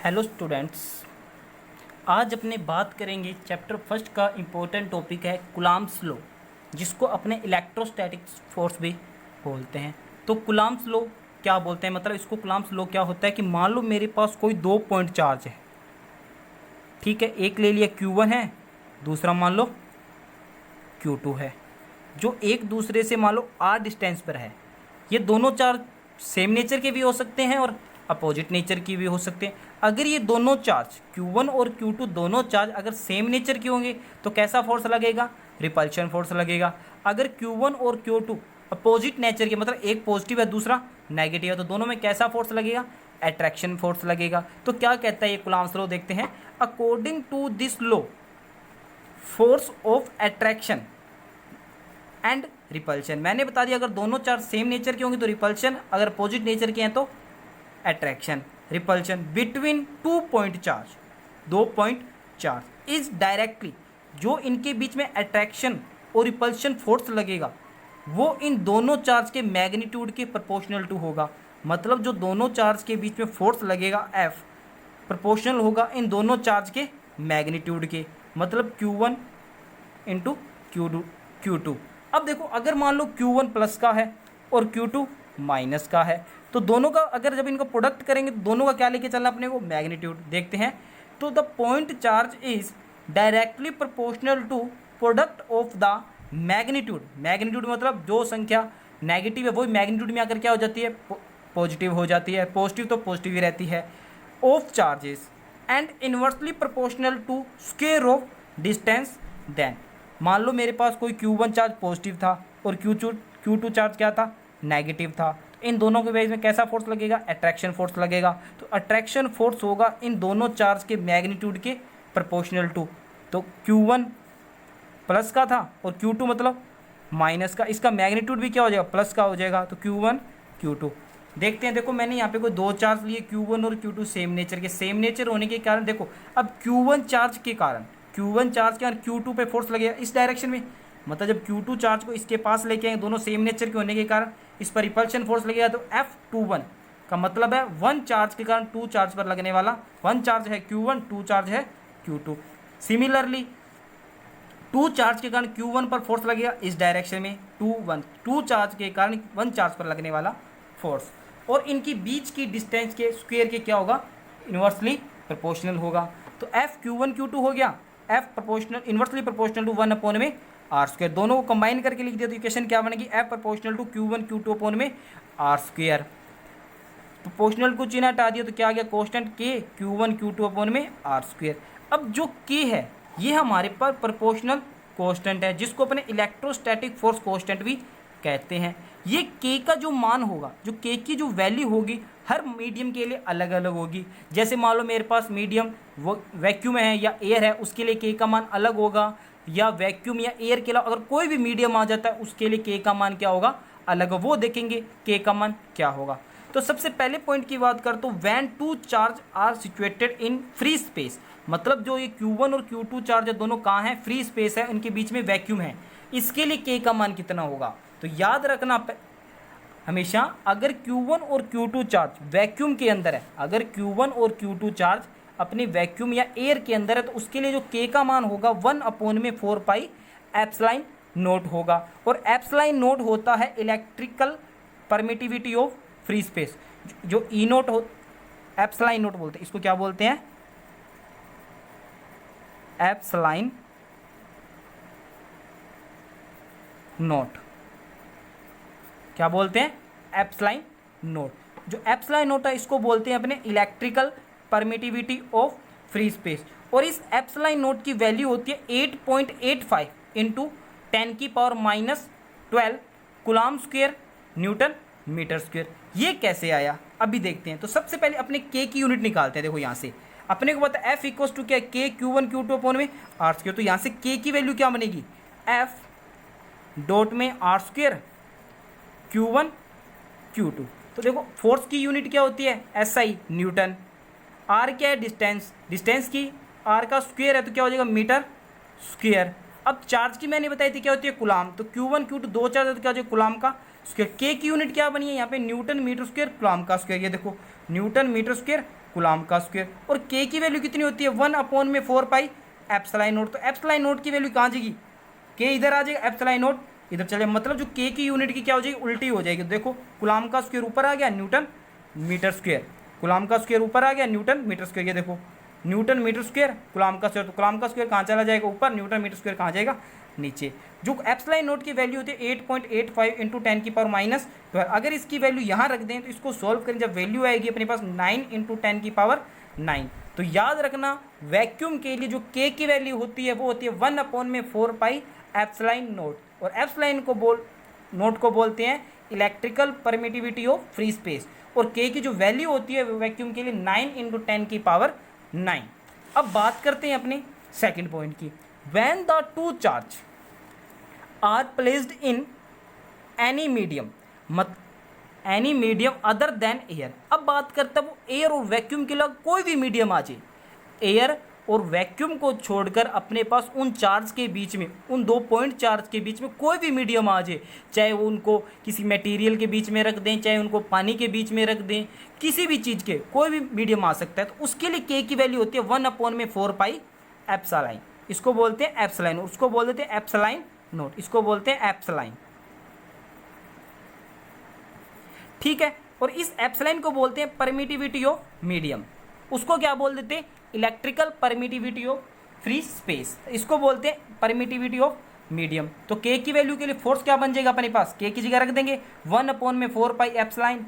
Hello students, आज अपने बात करेंगे चैप्टर फर्स्ट का इम्पोर्टेंट टॉपिक है कुलाम्स लॉ, जिसको अपने इलेक्ट्रोस्टैटिक फोर्स भी बोलते हैं। तो कुलाम्स लॉ क्या बोलते हैं, मतलब इसको कुलाम्स लॉ क्या होता है कि मान लो मेरे पास कोई 2 पॉइंट चार्ज है, ठीक है। एक ले लिया Q1 है, दूसरा मान लो Q2 है, जो एक दूसरे से मान लो r डिस्टेंस पर है। ये दोनों चार्ज सेम नेचर के भी हो सकते हैं और अपोजिट नेचर की भी हो सकते हैं। अगर ये दोनों चार्ज Q1 और Q2 दोनों चार्ज अगर सेम नेचर के होंगे तो कैसा फोर्स लगेगा? रिपल्शन फोर्स लगेगा। अगर Q1 और Q2 अपोजिट नेचर के, मतलब एक पॉजिटिव है दूसरा नेगेटिव है, तो दोनों में कैसा फोर्स लगेगा? अट्रैक्शन फोर्स लगेगा। तो क्या कहता है ये कुलाम्स लॉ, देखते हैं। According to this law, force of attraction and repulsion, मैंने बता दिया अगर दोनों चार्ज सेम नेचर के होंगे तो रिपल्शन, अगर अपोजिट नेचर के हैं तो attraction. Repulsion between 2 point charge, 2 point charge is directly, जो इनके बीच में अट्रैक्शन और रिपल्शन फोर्स लगेगा वो इन दोनों चार्ज के मैग्नीट्यूड के प्रोपोर्शनल टू होगा। मतलब जो दोनों चार्ज के बीच में फोर्स लगेगा F प्रोपोर्शनल होगा इन दोनों चार्ज के मैग्नीट्यूड के, मतलब Q1 इंटू Q2। अब देखो, अगर मान लो Q1 प्लस का है और Q2 माइनस का है, तो दोनों का अगर जब इनका प्रोडक्ट करेंगे तो दोनों का क्या लेके चलना अपने को? मैग्नीट्यूड। देखते हैं, तो the point charge is directly proportional to product of the magnitude. Magnitude मतलब जो संख्या नेगेटिव है वही मैग्नीट्यूड में आकर क्या हो जाती है? पॉजिटिव हो जाती है। पॉजिटिव तो पॉजिटिव ही रहती है। Of charges and inversely proportional to square of distance then. मान लो मेरे पास कोई Q1 चार्ज पॉजिटिव था और Q2 चार्ज क्या था? नेगेटिव था। तो इन दोनों के बीच में कैसा फोर्स लगेगा? अट्रैक्शन फोर्स लगेगा। तो अट्रैक्शन फोर्स होगा इन दोनों चार्ज के मैग्नीट्यूड के प्रोपोर्शनल टू। तो Q1 प्लस का था और Q2 मतलब माइनस का, इसका मैग्नीट्यूड भी क्या हो जाएगा? प्लस का हो जाएगा। तो Q1 Q2 देखते हैं। देखो, मैंने यहाँ पे कोई दो चार्ज लिए, Q1 और Q2 सेम नेचर के। सेम नेचर होने के कारण देखो, अब Q1 चार्ज के कारण Q2 पे फोर्स लगेगा इस डायरेक्शन में। मतलब जब Q2 चार्ज को इसके पास लेके आएंगे, दोनों सेम नेचर के होने के कारण इस पर रिपल्शन फोर्स लगेगा। तो F21 का मतलब है 1 चार्ज के कारण 2 चार्ज पर लगने वाला। 1 चार्ज है Q1, 2 चार्ज है Q2। सिमिलरली 2 चार्ज के कारण Q1 पर फोर्स लगेगा इस डायरेक्शन में, 2 चार्ज के कारण 1 चार्ज पर लगने वाला फोर्स, और इनकी बीच की डिस्टेंस के स्क्वायर के क्या होगा? इन्वर्सली प्रोपोर्शनल होगा। तो F Q1 Q2 हो गया, F proportional inversely proportional to 1 upon में आर स्क्वायर। दोनों को कंबाइन करके लिख दिया तो इक्वेशन क्या बनेगी? F proportional to Q1 Q2 upon में आर स्क्वायर। प्रोपोर्शनल को चिन्ह हटा दिया तो क्या आ गया? Constant K Q1 Q2 upon में आर स्क्वायर। अब जो K है ये हमारे पर प्रोपोर्शनल कांस्टेंट है, जिसको अपने इलेक्ट्रोस्टैटिक फोर्स कांस्टेंट भी कहते हैं। ये K का जो मान होगा, जो K की जो वैल्यू होगी हर मीडियम के लिए अलग अलग होगी। जैसे मान लो मेरे पास मीडियम वैक्यूम है या एयर है, उसके लिए K का मान अलग होगा, या वैक्यूम या एयर के अलावा अगर कोई भी मीडियम आ जाता है उसके लिए K का मान क्या होगा? अलग। वो देखेंगे K का मान क्या होगा। तो सबसे पहले पॉइंट की बात कर तो when 2 charge are situated in free space, मतलब जो ये Q1 और Q2 चार्ज है दोनों कहाँ हैं? फ्री स्पेस है, इनके बीच में वैक्यूम है। इसके लिए K का मान कितना होगा? तो याद रखना हमेशा, अगर Q1 और Q2 चार्ज वैक्यूम के अंदर है, अगर Q1 और Q2 चार्ज अपने वैक्यूम या एयर के अंदर है, तो उसके लिए जो K का मान होगा 1 अपॉन में 4 पाई एप्सिलॉन नोट होगा। और एप्सिलॉन नोट होता है electrical permittivity of free space. जो ई नोट हो, एप्सिलॉन नोट बोलते हैं, इसको क्या बोलते हैं? Epsilon naught. क्या बोलते हैं? Epsilon naught. जो एप्सिलॉन नोट है इसको बोलते हैं अपने electrical permittivity of free space. और इस एप्सिलॉन नोट की वैल्यू होती है 8.85 into 10⁻⁻12 coulomb square newton metre square. ये कैसे आया अभी देखते हैं। तो सबसे पहले अपने K की यूनिट निकालते हैं। देखो यहाँ से अपने को पता है F इक्वल्स टू क्या है? K Q1 Q2 अपॉन में आर स्क्वायर। तो यहाँ से K की वैल्यू क्या बनेगी? F डॉट में आर स्क्वायर Q1 Q2। तो देखो फोर्स की यूनिट क्या होती है? SI Newton. R क्या है? डिस्टेंस। डिस्टेंस की R का स्क्वायर है तो क्या हो जाएगा? Metre square. अब चार्ज की मैंने बताई थी क्या होती है? कूलम्ब। तो Q1 Q2 दो चार्ज है तो क्या हो जाएगा? कूलम्ब का स्क्वायर। K की यूनिट क्या बनी है यहाँ पे? न्यूटन मीटर स्क्वायर कूलम्ब का स्क्वायर। ये देखो न्यूटन मीटर स्क्वायर कुलाम का स्क्वायर। और के की वैल्यू कितनी होती है 1/4 पाई एप्सिलॉन नॉट। तो एप्सिलॉन नॉट की वैल्यू कहाँ जाएगी, के इधर आ जाएगा, एप्सिलॉन नॉट इधर चले, मतलब जो के की यूनिट की क्या हो जाएगी, उल्टी हो जाएगी। देखो कुलाम का स्क्वायर ऊपर आ गया, न्यूटन मीटर स्क्वायर, कुलाम का स्क्वायर ऊपर आ गया, न्यूटन मीटर स्क्वायर। ये देखो न्यूटन मीटर स्क्वायर कुलाम का स्क्वायर, तो कुलाम का स्क्वायर कहाँ चला जाएगा ऊपर, न्यूटन मीटर स्क्वायर कहाँ जाएगा नीचे। जो एप्सिलॉन नॉट की वैल्यू होती है 8.85 इंटू 10⁻²। अगर इसकी वैल्यू यहाँ रख दें तो इसको सॉल्व करें, जब वैल्यू आएगी अपने पास 9 इंटू 10⁹। तो याद रखना वैक्यूम के लिए जो के की वैल्यू होती है वो होती है 1/4 पाई एप्सिलॉन नॉट। और एप्सिलॉन नॉट को बोलते हैं electrical permittivity of free space. और के की जो वैल्यू होती है वैक्यूम के लिए 9 इंटू 10⁹। अब बात करते हैं अपने सेकंड पॉइंट की। When the two charge are placed in any medium any medium other than air. अब बात करते हैं वो एयर और वैक्यूम के अलावा कोई भी मीडियम आ जाए, एयर और वैक्यूम को छोड़कर अपने पास उन चार्ज के बीच में, उन 2 पॉइंट चार्ज के बीच में कोई भी मीडियम आ जाए, चाहे वो उनको किसी मटेरियल के बीच में रख दें, चाहे उनको पानी के बीच में रख दें, किसी भी चीज़ के कोई भी मीडियम आ सकता है, तो उसके लिए के की वैल्यू होती है 1/4 पाई एप्सिलॉन। इसको बोलते हैं एप्सिलॉन, उसको बोल देते हैं एप्सिलॉन नॉट, इसको बोलते हैं एप्सिलॉन। ठीक है, और इस एप्सिलॉन को बोलते हैं परमिटिविटी ऑफ मीडियम। उसको क्या बोल देते हैं, electrical permittivity of free space, इसको बोलते हैं परमिटिविटी ऑफ मीडियम। तो के की वैल्यू के लिए फोर्स क्या बन जाएगा अपने पास, के की जगह रख देंगे 1/4 pi epsilon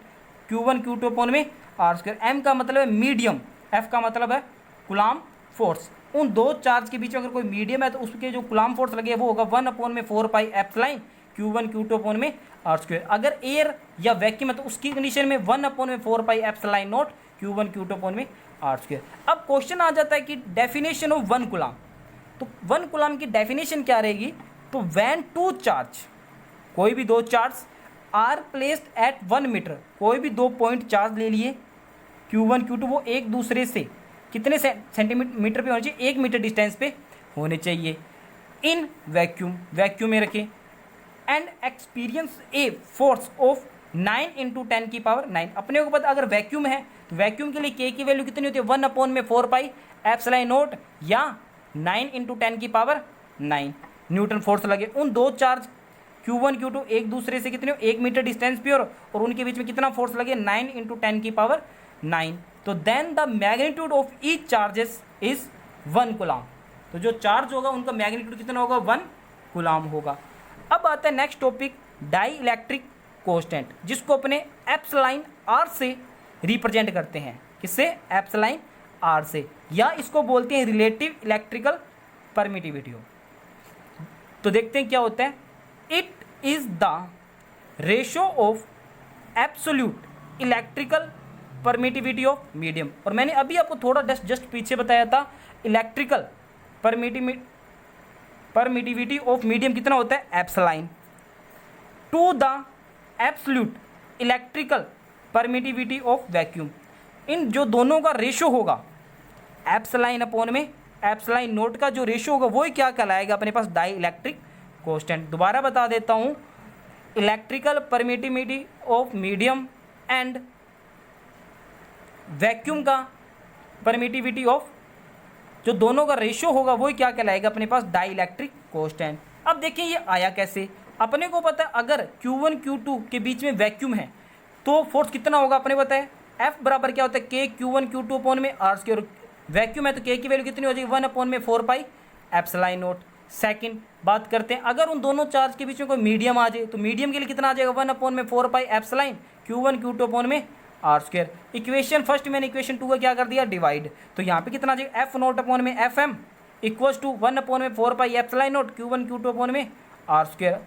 Q1 Q2 upon में R²। एम का मतलब है मीडियम, एफ का मतलब है कुलाम फोर्स। उन 2 चार्ज के बीच में अगर कोई मीडियम है तो उसके जो कुलाम फोर्स लगे वो होगा 1/4 pi epsilon Q1 Q2 upon में R²। अगर एयर या वैक्यूम है तो उसकी कंडीशन में 1/4 pi epsilon naught Q1 Q2 upon में R²। अब क्वेश्चन आ जाता है कि डेफिनेशन ऑफ 1 कूलाम। तो 1 कूलाम की डेफिनेशन क्या रहेगी, तो व्हेन 2 चार्ज, कोई भी 2 charge are placed at 1 metre, कोई भी 2 पॉइंट चार्ज ले लिए Q1 Q2, वो एक दूसरे से कितने सेंटीमीटर पे होने चाहिए, 1 मीटर डिस्टेंस पे होने चाहिए। इन वैक्यूम में रखें and experience a force of 9 into 10⁹। अपने को पता अगर वैक्यूम है तो वैक्यूम के लिए के की वैल्यू कितनी होती है 1/4 पाई एप्सिलॉन नॉट या 9 इंटू 10⁹ न्यूटन फोर्स लगे। उन 2 चार्ज Q1 Q2 एक दूसरे से कितने 1 मीटर डिस्टेंस पे और उनके बीच में कितना फोर्स लगे 9 इंटू 10⁹। तो then the magnitude of each charges is 1 coulomb. तो जो चार्ज होगा उनका मैग्नीट्यूड कितना होगा 1 कूलाम होगा। अब आता है next topic dielectric constant, जिसको अपने एप्सिलॉन आर से रिप्रेजेंट करते हैं। किससे, एप्सिलॉन आर से, या इसको बोलते हैं रिलेटिव इलेक्ट्रिकल परमिटिविटी। तो देखते हैं क्या होता है, it is the ratio of absolute electrical permittivity of medium. और मैंने अभी आपको थोड़ा जस्ट पीछे बताया था इलेक्ट्रिकल परमिटिविटी ऑफ मीडियम कितना होता है epsilon to the absolute electrical permittivity of vacuum. इन जो दोनों का रेशो होगा एप्सिलॉन अपॉन में एप्सिलॉन नोट का जो रेशो होगा वही क्या कहलाएगा अपने पास डाई इलेक्ट्रिक कांस्टेंट। दोबारा बता देता हूँ, electrical permittivity of medium and vacuum का परमिटिविटी ऑफ, जो दोनों का रेशो होगा वही क्या कहलाएगा अपने पास डाई इलेक्ट्रिक कांस्टेंट। अब देखिए ये आया कैसे, अपने को पता है अगर Q1 Q2 के बीच में वैक्यूम है तो फोर्स कितना होगा अपने पता है, F बराबर क्या होता है के Q1 Q2 अपॉन में R²। वैक्यूम है तो के की वैल्यू कितनी हो जाएगी 1/4 पाई एप्सिलॉन नॉट। सेकंड बात करते हैं, अगर उन दोनों चार्ज के बीच में कोई मीडियम आ जाए तो मीडियम के लिए कितना आ जाएगा 1/4 pi epsilon Q1 Q2 upon में R²। इक्वेशन फर्स्ट मैंने इक्वेशन 2 का क्या कर दिया डिवाइड, तो यहाँ पे कितना आ जाएगा F नॉट अपॉन में FM equals to 1/4 pi epsilon naught Q1 Q2 upon में R²।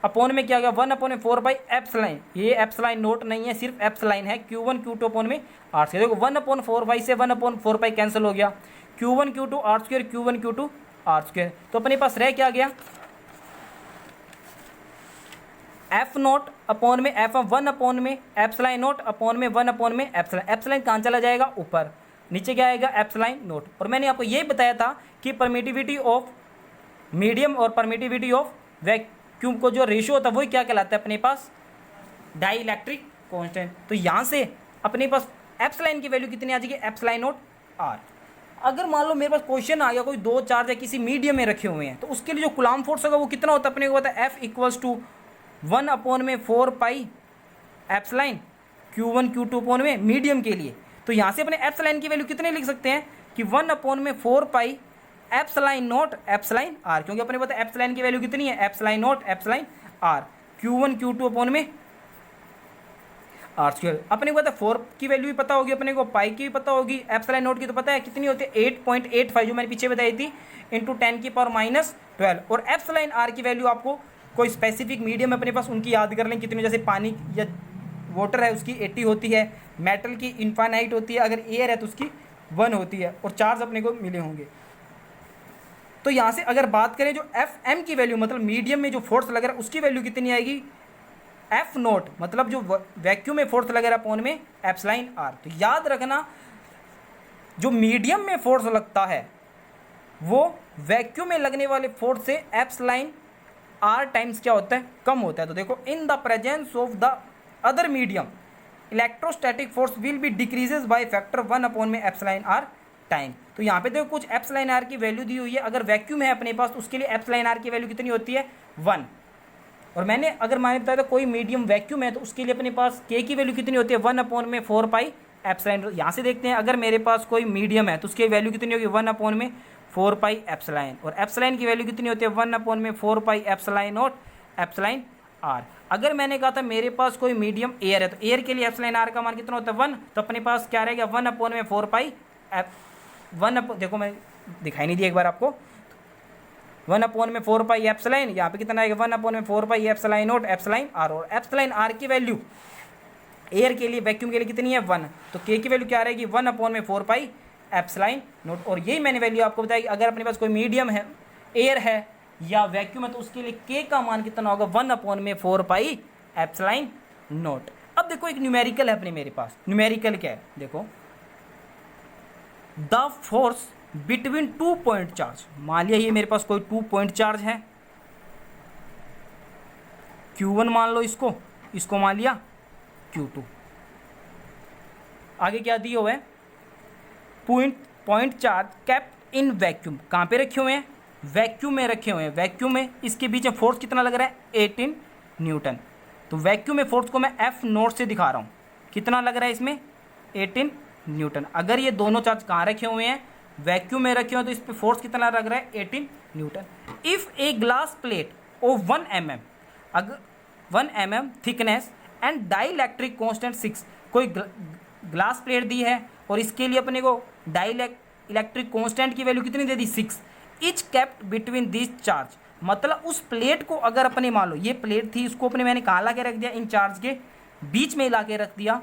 अपॉन में क्या गया 1/4 पाई एप्सिलॉन, ये एप्सिलॉन नोट नहीं है सिर्फ एप्सिलॉन है Q1 Q2 अपॉन में R²। देखो 1/4 पाई से 1/4 पाई कैंसिल हो गया, Q1 Q2 R², Q1 Q2 R²। तो अपने पास रह क्या गया F नोट अपॉन में F 1 अपॉन में एप्सिलॉन नोट अपॉन में 1 अपॉन में एप्सिलॉन। एप्सिलॉन कहाँ चला जाएगा ऊपर, नीचे क्या आएगा एप्सिलॉन नोट। और मैंने आपको ये बताया था कि परमिटिविटी ऑफ मीडियम और परमिटिविटी ऑफ वैक्यूम को जो रेशियो होता है वही क्या कहलाता है अपने पास डाई इलेक्ट्रिक कांस्टेंट। तो यहाँ से अपने पास एप्सिलॉन की वैल्यू कितनी आ जाएगी, एप्सिलॉन नॉट आर। अगर मान लो मेरे पास क्वेश्चन आ गया कोई दो चार्ज है किसी मीडियम में रखे हुए हैं, तो उसके लिए जो कूलम्ब फोर्स होगा वो कितना होता है, अपने को पता है F equals to 1/4 pi epsilon Q1 Q2 upon में मीडियम के लिए। तो यहाँ से अपने एप्सिलॉन की वैल्यू कितने लिख सकते हैं कि 1/4 pi epsilon naught epsilon R, क्योंकि अपने पता है एप्सिलॉन की वैल्यू कितनी है, epsilon naught epsilon R Q1 Q2 upon में आर स्क्वायर। अपने को पता है 4 की वैल्यू भी पता होगी, अपने को पाई की भी पता होगी, एप्सिलॉन नॉट की तो पता है कितनी होती है 8.85 जो मैंने पीछे बताई थी इंटू 10⁻⁻12। और एप्सिलॉन आर की वैल्यू आपको कोई स्पेसिफिक मीडियम अपने पास उनकी याद कर लें कितनी, जैसे पानी या वाटर है उसकी 80 होती है, मेटल की इनफाइनाइट होती है, अगर एयर है तो उसकी 1 होती है, और चार्ज अपने को मिले होंगे। तो यहाँ से अगर बात करें जो एफ एम की वैल्यू मतलब मीडियम में जो फोर्स लग रहा है उसकी वैल्यू कितनी आएगी, एफ नोट मतलब जो वैक्यूम में फोर्स लग रहा है अपॉन में एप्सिलॉन आर। तो याद रखना जो मीडियम में फोर्स लगता है वो वैक्यूम में लगने वाले फोर्स से एप्सिलॉन आर टाइम्स क्या होता है, कम होता है। तो देखो in the presence of the other medium electrostatic force will be decreases by factor 1 upon में एप्सिलॉन आर टाइम। तो यहाँ पे देखो कुछ एप्सिलॉन आर की वैल्यू दी हुई है, अगर वैक्यूम है अपने पास उसके लिए एप्सिलॉन आर की वैल्यू कितनी होती है 1। और मैंने बताया था कोई मीडियम वैक्यूम है तो उसके लिए अपने पास के की वैल्यू कितनी होती है 1/4 पाई एप्सिलॉन। यहाँ से देखते हैं अगर मेरे पास कोई मीडियम है तो उसकी वैल्यू कितनी होगी 1/4 पाई एप्सिलॉन, और एप्सिलॉन की वैल्यू कितनी होती है 1/4 pi epsilon naught epsilon R. अगर मैंने कहा था मेरे पास कोई मीडियम एयर है तो एयर के लिए एप्सिलॉन आर का मान कितना होता है 1, तो अपने पास क्या रहेगा 1/4 पाई देखो मैं दिखाई नहीं दिया एक बार आपको, 1/4 पाई एप्सिलॉन, यहाँ पे कितना आएगा 1/4 pi epsilon naught epsilon R. और एप्सिलॉन आर की वैल्यू एयर के लिए वैक्यूम के लिए कितनी है 1, तो के की वैल्यू क्या रहेगी 1/4 पाई एप्सिलॉन नॉट। और यही मैंने वैल्यू आपको बताई अगर अपने पास कोई मीडियम है एयर है या वैक्यूम है तो उसके लिए के का मान कितना होगा 1/4 पाई एप्सिलॉन नॉट। अब देखो एक न्यूमेरिकल है अपने मेरे पास, न्यूमेरिकल क्या है देखो, the force between 2 point charge. मान लिया ये मेरे पास कोई 2 पॉइंट चार्ज है, Q1 मान लो इसको मान लिया Q2। आगे क्या दिए हुए हैं, point charge kept in vacuum, कहाँ पे रखे हुए हैं वैक्यूम में रखे हुए हैं। वैक्यूम में इसके बीच में फोर्स कितना लग रहा है 18 न्यूटन। तो वैक्यूम में फोर्स को मैं एफ नोट से दिखा रहा हूँ, कितना लग रहा है इसमें 18 न्यूटन। अगर ये दोनों चार्ज कहाँ रखे हुए हैं वैक्यूम में रखे हुए तो इस पर फोर्स कितना लग रहा है 18 Newton. If a glass plate of 1 mm अगर 1 mm thickness and dielectric constant 6, कोई ग्लास प्लेट दी है और इसके लिए अपने को डाइइलेक्ट्रिक कांस्टेंट की वैल्यू कितनी दे दी 6, etch kept between this charge. मतलब उस प्लेट को अगर अपने मान लो ये प्लेट थी, इसको अपने मैंने कहाँ ला के रख दिया इन चार्ज के बीच में ला के रख दिया,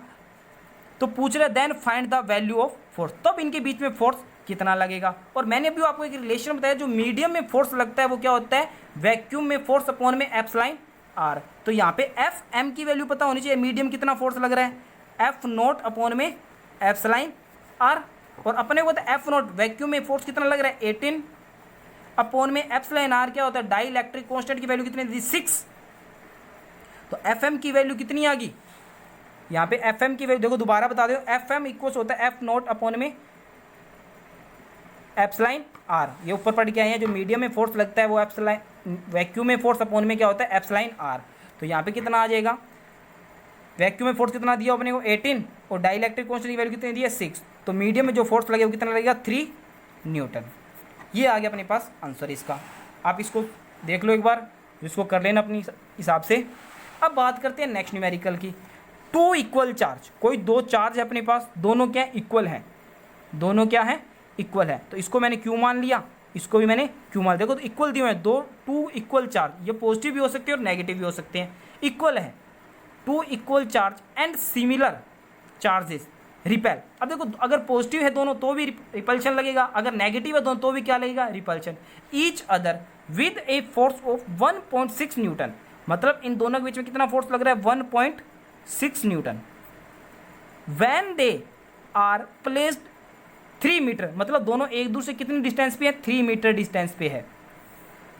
तो पूछ रहे then find the value of force, तब इनके बीच में फोर्स कितना लगेगा। और मैंने अभी आपको एक रिलेशन बताया जो मीडियम में फोर्स लगता है वो क्या होता है वैक्यूम में फोर्स अपॉन में एप्सिलॉन आर। तो यहाँ पे एफ एम की वैल्यू पता होनी चाहिए, मीडियम कितना फोर्स लग रहा है एफ नोट अपॉन में एप्सिलॉन आर। और अपने को एफ नोट वैक्यूम में फोर्स कितना लग रहा है 18 अपॉन में एप्सिलॉन आर क्या होता है डाइइलेक्ट्रिक कांस्टेंट की वैल्यू कितनी दी 6। तो एफ एम की वैल्यू कितनी आ गई यहाँ पे एफ एम की वैल्यू देखो दोबारा बता दो, एफ एम इक्वल्स होता है एफ नोट अपॉन में एप्सिलॉन आर। ये ऊपर पढ़ के आए हैं जो मीडियम में फोर्स लगता है वो एप्सिलॉन वैक्यूम में फोर्स अपॉन में क्या होता है एप्सिलॉन आर। तो यहाँ पे कितना आ जाएगा वैक्यूम में फोर्स कितना दिया अपने को 18 और डाइइलेक्ट्रिक कांस्टेंट की वैल्यू कितनी दी है 6, तो मीडियम में जो फोर्स लगेगा वो कितना लगेगा 3 न्यूटन। ये आ गया अपने पास आंसर इसका, आप इसको देख लो एक बार, इसको कर लेना अपनी हिसाब से। अब बात करते हैं नेक्स्ट न्यूमेरिकल की, 2 इक्वल चार्ज, कोई 2 चार्ज है अपने पास, दोनों क्या इक्वल हैं, दोनों क्या है इक्वल है। तो इसको मैंने क्यू मान लिया, इसको भी मैंने क्यू मान, देखो तो इक्वल दिए हुए हैं 2 इक्वल चार्ज, ये पॉजिटिव भी हो सकते हैं और नेगेटिव भी हो सकते हैं, इक्वल है 2 equal charge and similar charges repel. अब देखो अगर पॉजिटिव है दोनों तो भी रिपल्शन लगेगा, अगर नेगेटिव है दोनों तो भी क्या लगेगा repulsion. Each other with a force of 1.6 Newton, मतलब इन दोनों के बीच में कितना फोर्स लग रहा है 1.6 newton. When they are placed 3 metre, मतलब दोनों एक दूसरे कितनी डिस्टेंस पे है 3 मीटर डिस्टेंस पे है।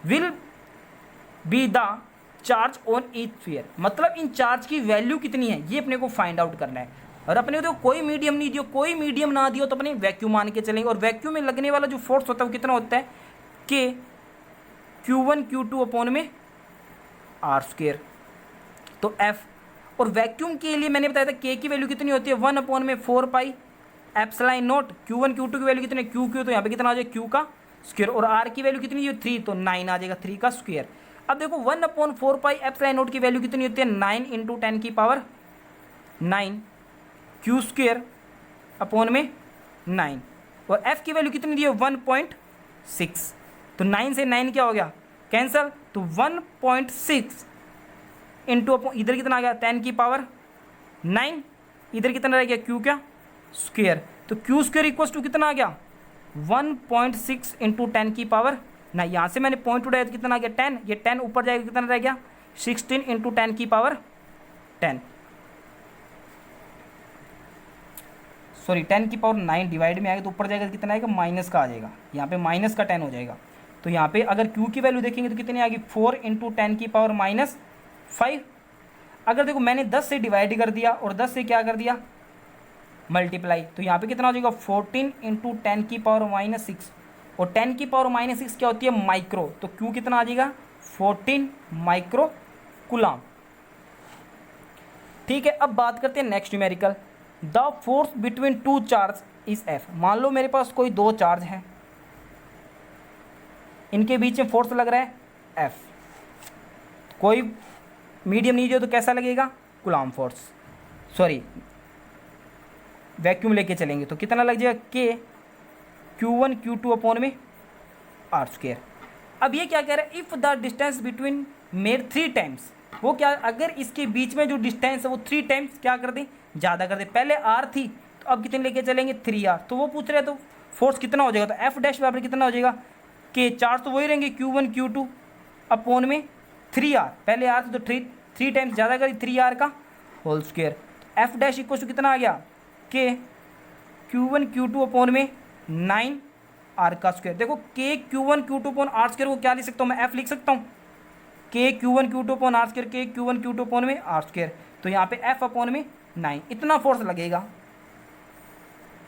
Will be the charge on each sphere, मतलब इन चार्ज की वैल्यू कितनी है ये अपने को फाइंड आउट करना है। और अपने को कोई मीडियम नहीं दियो, कोई मीडियम ना दियो तो अपने वैक्यूम मान के चलेंगे। और वैक्यूम में लगने वाला जो फोर्स होता है वो कितना होता है, के Q1 Q2 अपॉन में आर स्क्वेयर। तो F, और वैक्यूम के लिए मैंने बताया था K की वैल्यू कितनी होती है, 1 अपॉन में 4 पाई एप्सिलॉन नॉट। Q1 Q2 की वैल्यू कितनी है, Q तो यहाँ पे कितना आ जाएगा, Q का स्क्वायर, और R की वैल्यू कितनी है 3, तो 9 आ जाएगा, 3 का स्क्वायर। अब देखो 1 अपॉन 4 पाई एप्सिलॉन नॉट की वैल्यू कितनी होती है, 9 इंटू 10 की पावर 9 Q स्क्वायर अपॉन में 9, और F की वैल्यू कितनी दी है 1.6, तो 9 से 9 क्या हो गया, कैंसल, तो 1.6 इंटू इधर कितना आ गया 10 की पावर 9, इधर कितना रह गया Q क्या स्क्वायर, तो Q स्क्वायर इक्वल टू कितना आ गया 1.6 इंटू 10 की पावर 9। यहाँ से मैंने पॉइंट उठाया तो कितना आ गया 10, ये 10 ऊपर जाएगा कितना रह गया 16 इंटू 10 की पावर 10, सॉरी 10 की पावर 9 डिवाइड में आएगा तो ऊपर जाएगा कितना आएगा, माइनस का आ जाएगा, यहाँ पे माइनस का 10 हो जाएगा। तो यहाँ पे अगर Q की वैल्यू देखेंगे तो कितनी आ गई 4 इंटू 10 की पावर -5। अगर देखो मैंने 10 से डिवाइड कर दिया और 10 से क्या कर दिया मल्टीप्लाई, तो यहाँ पे कितना हो जाएगा 14 इंटू 10 की पावर -6, और 10 की पावर -6 क्या होती है माइक्रो, तो Q कितना आ जाएगा 14 माइक्रो कूलम। ठीक है, अब बात करते हैं next numerical, the force between two charge is F। मान लो मेरे पास कोई दो चार्ज हैं, इनके बीच में फोर्स लग रहा है F, कोई मीडियम नहीं दिया तो कैसा लगेगा कूलम फोर्स, सॉरी वैक्यूम लेके चलेंगे तो कितना लग जाएगा के Q1 Q2 अपॉन में आर स्क्वायर। अब ये क्या कह रहा है, if the distance between made 3 times, वो क्या अगर इसके बीच में जो डिस्टेंस है वो 3 टाइम्स क्या कर दें ज़्यादा कर दें, पहले आर थी तो अब कितने लेके चलेंगे 3R, तो वो पूछ रहे हैं तो फोर्स कितना हो जाएगा, तो एफ डैश बराबर कितना हो जाएगा के चार्ज तो वही रहेंगे Q1 Q2 अपॉन में 3R, पहले आर थी तो 3 टाइम्स ज़्यादा करी 3R का whole square, F dash equal to कितना आ गया के Q1 Q2 अपॉन में 9R का स्क्वायर। देखो के Q1 Q2 upon are square को क्या लिख सकता हूँ मैं, एफ लिख सकता हूँ के Q1 Q2 upon are square, के Q1 Q2 अपॉन में आर स्क्वायर, तो यहाँ पे एफ अपॉन में 9 इतना फोर्स लगेगा।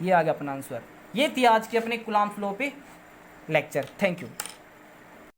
ये आ गया अपना आंसर। ये थी आज के अपने कूलम्ब लॉ पे लेक्चर। Thank you.